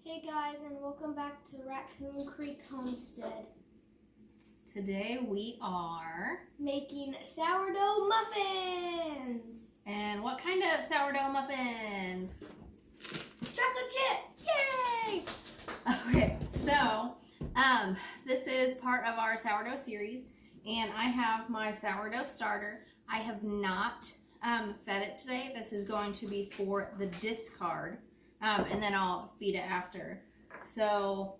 Hey guys, and welcome back to Raccoon Creek Homestead. Today we are Making sourdough muffins! And what kind of sourdough muffins? Chocolate chip! Yay! Okay, so this is part of our sourdough series, and I have my sourdough starter. I have not fed it today. This is going to be for the discard, and then I'll feed it after. So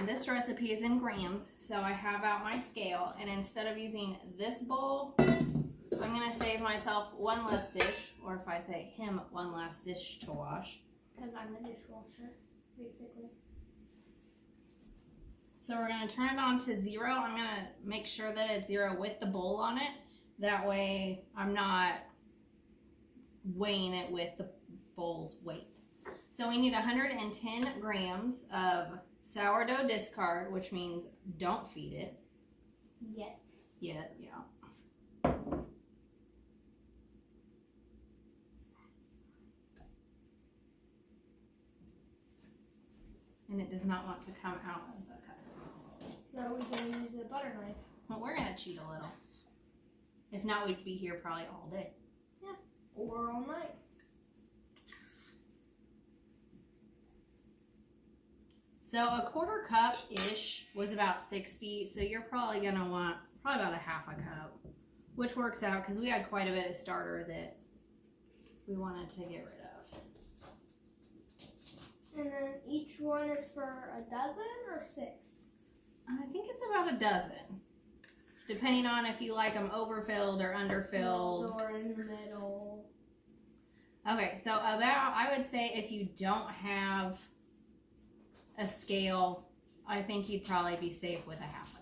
this recipe is in grams, so I have out my scale, and instead of using this bowl, I'm going to save myself one less dish, or if I say him, one last dish to wash. Because I'm the dishwasher, basically. So we're going to turn it on to 0. I'm going to make sure that it's 0 with the bowl on it. That way I'm not weighing it with the bowl's weight. So we need 110 grams of sourdough discard, which means don't feed it. Yet, yeah. And it does not want to come out of the cup. so we can use a butter knife. Well, we're going to cheat a little. If not, we'd be here probably all day. Yeah, or all night. So a quarter cup-ish was about 60, so you're probably going to want probably about a half a cup, which works out because we had quite a bit of starter that we wanted to get rid of. And then each one is for a dozen or 6? I think it's about a dozen, depending on if you like them overfilled or underfilled. Or in the middle. Okay, so about, I would say if you don't have a scale, I think you'd probably be safe with a half a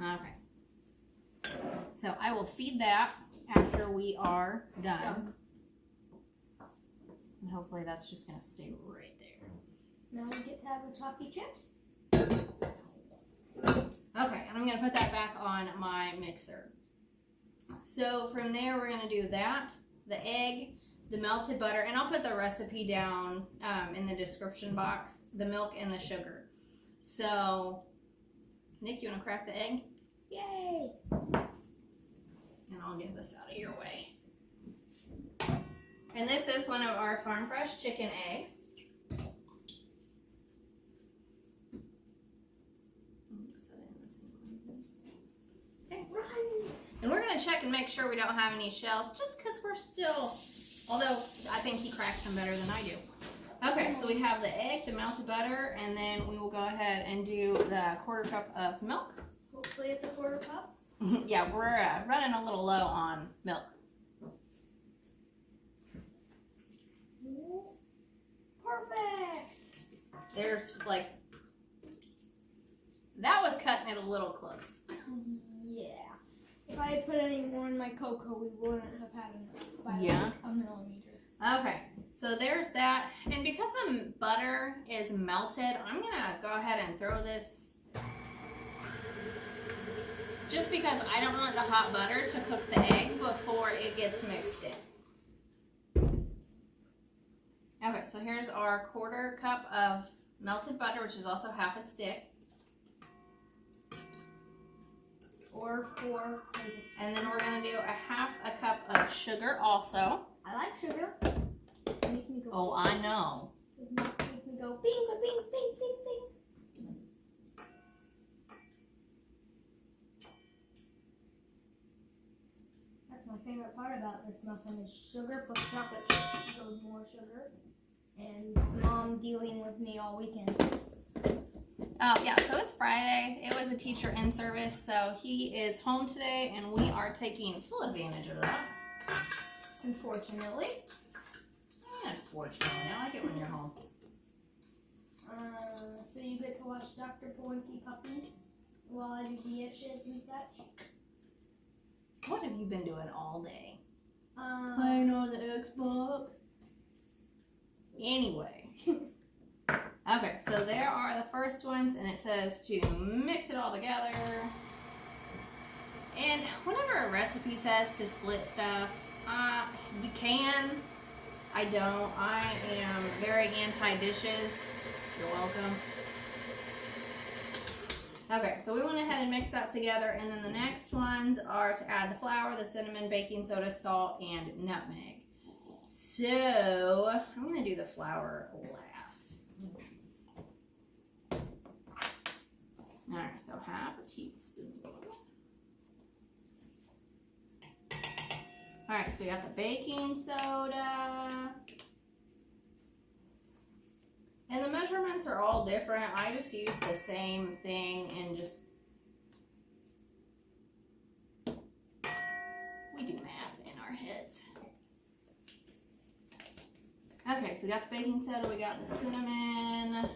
cup. Okay. So I will feed that after we are done. And hopefully that's just going to stay right there. Now we get to have the chalky chips. Okay, and I'm going to put that back on my mixer. So from there we're going to do that, the egg, the melted butter, and I'll put the recipe down in the description box, the milk and the sugar. So, Nick, you want to crack the egg? Yay! And I'll get this out of your way. And this is one of our farm fresh chicken eggs. Okay. And we're going to check and make sure we don't have any shells, just because we're still, although I think he cracks them better than I do. Okay, so we have the egg, the melted butter, and then we will go ahead and do the quarter cup of milk. Hopefully it's a quarter cup. Yeah, we're running a little low on milk. Perfect! There's like, that was cutting it a little close. Yeah. If I had put any more in my cocoa, we wouldn't have had enough by like a millimeter. Okay, so there's that. And because the butter is melted, I'm going to go ahead and throw this, just because I don't want the hot butter to cook the egg before it gets mixed in. Okay, so here's our quarter cup of melted butter, which is also half a stick. Or 4 tablespoons. And then we're going to do a half a cup of sugar also. I like sugar. Make me go. Oh, I know. Make me go bing, ba, bing, bing, bing, bing. That's my favorite part about this muffin is sugar plus chocolate chips. Goes more sugar. And Mom dealing with me all weekend. Yeah, so it's Friday. It was a teacher in service, so he is home today, and we are taking full advantage of that. Unfortunately. Unfortunately, I like it when you're home. So you get to watch Dr. Pull and see puppies while I do dishes and such. What have you been doing all day? Playing on the Xbox. Anyway. Okay, so there are the first ones, and it says to mix it all together. And whenever a recipe says to split stuff, you can, I don't. I am very anti-dishes. You're welcome. Okay, so we went ahead and mixed that together, and then the next ones are to add the flour, the cinnamon, baking soda, salt, and nutmeg. So I'm going to do the flour last. All right, so half a teaspoon. All right, so we got the baking soda. And the measurements are all different. I just use the same thing and just, we do math in our heads. Okay, so we got the baking soda, we got the cinnamon.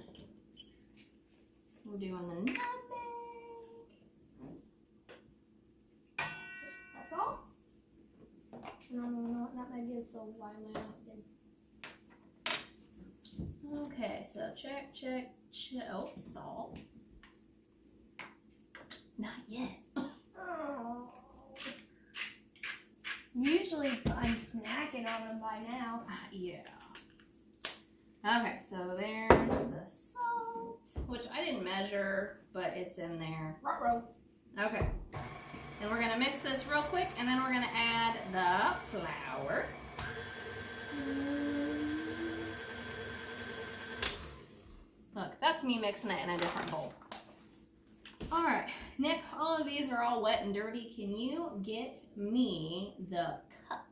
We're doing the nutmeg. That's all? I don't know what nutmeg is, so why am I asking? Okay, so check. Oh, salt. Not yet. Oh. Usually I'm snacking on them by now. Yeah. Okay, so there's the salt, which I didn't measure, but it's in there. Ruh-roh. Okay. And we're going to mix this real quick, and then we're going to add the flour. Look, that's me mixing it in a different bowl. All right, Nick, all of these are all wet and dirty. Can you get me the cup?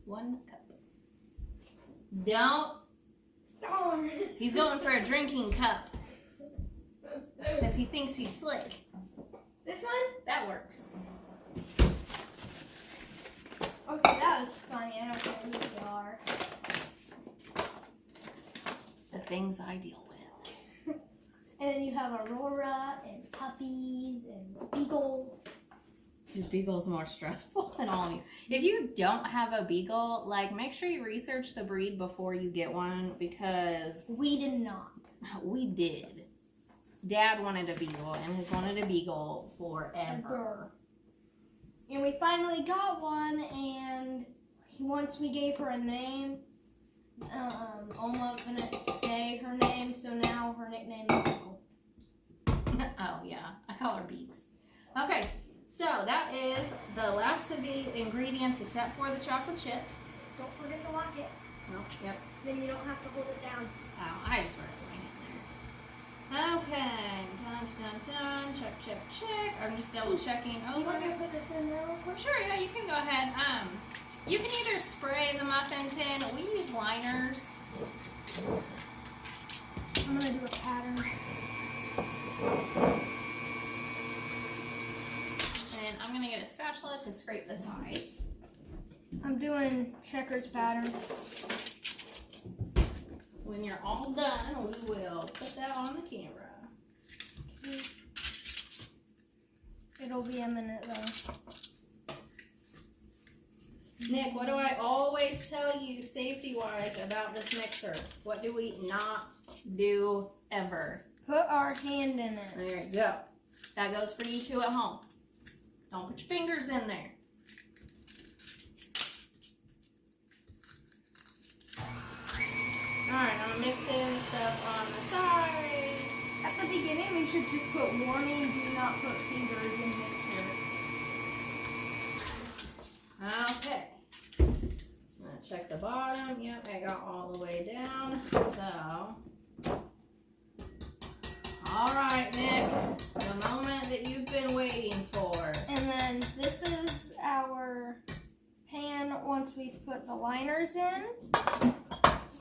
1 cup. Don't. Darn. He's going for a drinking cup because he thinks he's slick. This one? That works. Okay, that was funny. I don't care who you are. The things I deal with. And then you have Aurora and puppies and Beagle. Dude, Beagle's more stressful than all of you. If you don't have a Beagle, like, make sure you research the breed before you get one, because We did not. we did. Dad wanted a Beagle and has wanted a Beagle forever. And we finally got one, and once we gave her a name, Oma couldn't say her name, so now her nickname is Beagle. Oh, yeah. I call her Beaks. Okay, so that is the last of the ingredients except for the chocolate chips. Don't forget to lock it. Nope, yep. Then you don't have to hold it down. Oh, I just want to swing it there. Okay, dun. Check. I'm just double checking You over. want me to put this in there real quick? Sure, yeah, you can go ahead. You can either spray the muffin tin. We use liners. I'm going to do a pattern. And I'm going to get a spatula to scrape the sides. I'm doing checkers pattern. When you're all done, we will put that on the camera. It'll be a minute though. Nick, what do I always tell you safety-wise about this mixer? What do we not do ever? Put our hand in it. There you go. That goes for you two at home. Don't put your fingers in there. Alright, I'm mixing stuff on the sides. At the beginning, we should just put warning, do not put fingers in mixer. Okay. I'm gonna check the bottom. Yep, I got all the way down. So, alright, Nick. The moment that you've been waiting for. And then this is our pan once we've put the liners in.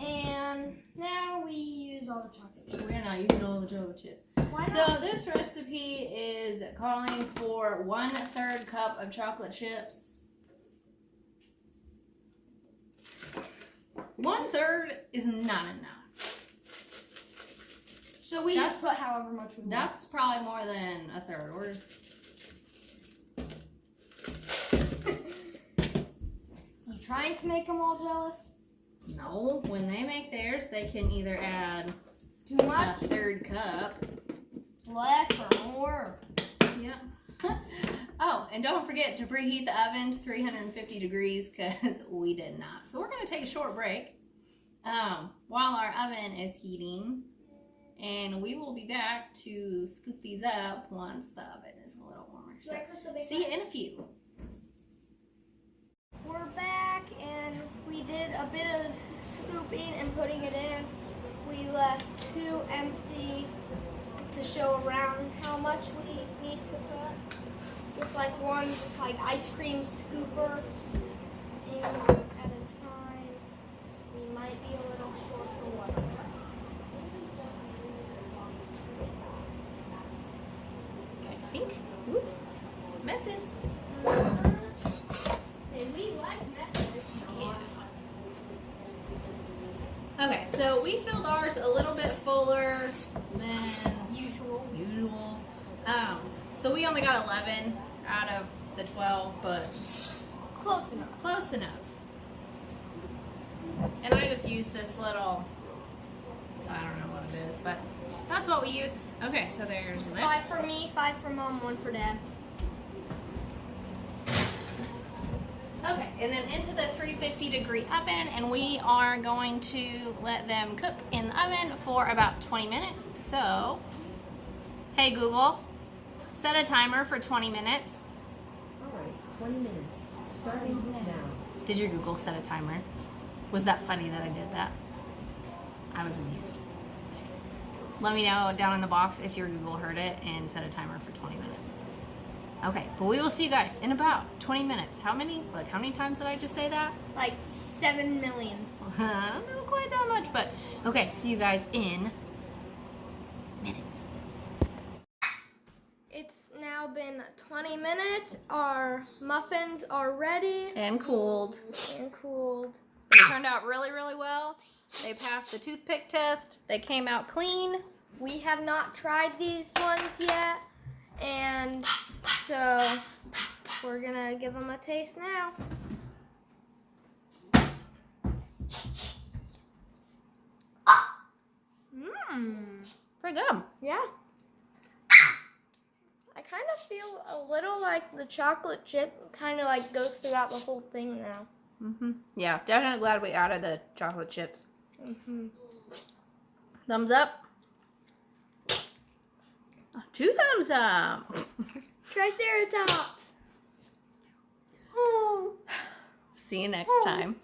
And now we use all the chocolate chips. We're not using all the chocolate chips. Why So not? this recipe is calling for 1/3 cup of chocolate chips. 1/3 is not enough. So we just put however much we want. That's probably more than 1/3. We're just... You trying to make them all jealous? No, when they make theirs, they can either add Too much? 1/3 cup. Less or more? Yep. Oh, and don't forget to preheat the oven to 350 degrees because we did not. So we're going to take a short break while our oven is heating. And we will be back to scoop these up once the oven is a little warmer. So see you in a few. We're back and we did a bit of scooping and putting it in. We left 2 empty to show around how much we need to put. Just like one like ice cream scooper in at a time. We might be a little short for one. Okay, sink. Woo. Messes. We like messes. Okay, so we filled ours a little bit fuller than usual. So we only got 11 out of the 12, but Close enough. close enough. And I just use this little, I don't know what it is, but that's what we use. Okay, so there's that. 5 for me, 5 for Mom, 1 for Dad. Okay, and then into the 350-degree oven, and we are going to let them cook in the oven for about 20 minutes. So, hey Google, set a timer for 20 minutes. All right, 20 minutes. Starting now. Did your Google set a timer? Was that funny that I did that? I was amused. Let me know down in the box if your Google heard it and set a timer for 20 minutes. Okay, but we will see you guys in about 20 minutes. How many times did I just say that? Like 7 million. Not quite that much, but okay, see you guys in minutes. It's now been 20 minutes. Our muffins are ready And cooled. and cooled. They turned out really, really well. They passed the toothpick test. They came out clean. We have not tried these ones yet, and so we're gonna give them a taste now. Pretty good. Yeah. I kind of feel a little like the chocolate chip kind of like goes throughout the whole thing now. Yeah, definitely glad we added the chocolate chips. Thumbs up. 2 thumbs up. Triceratops. See you next time.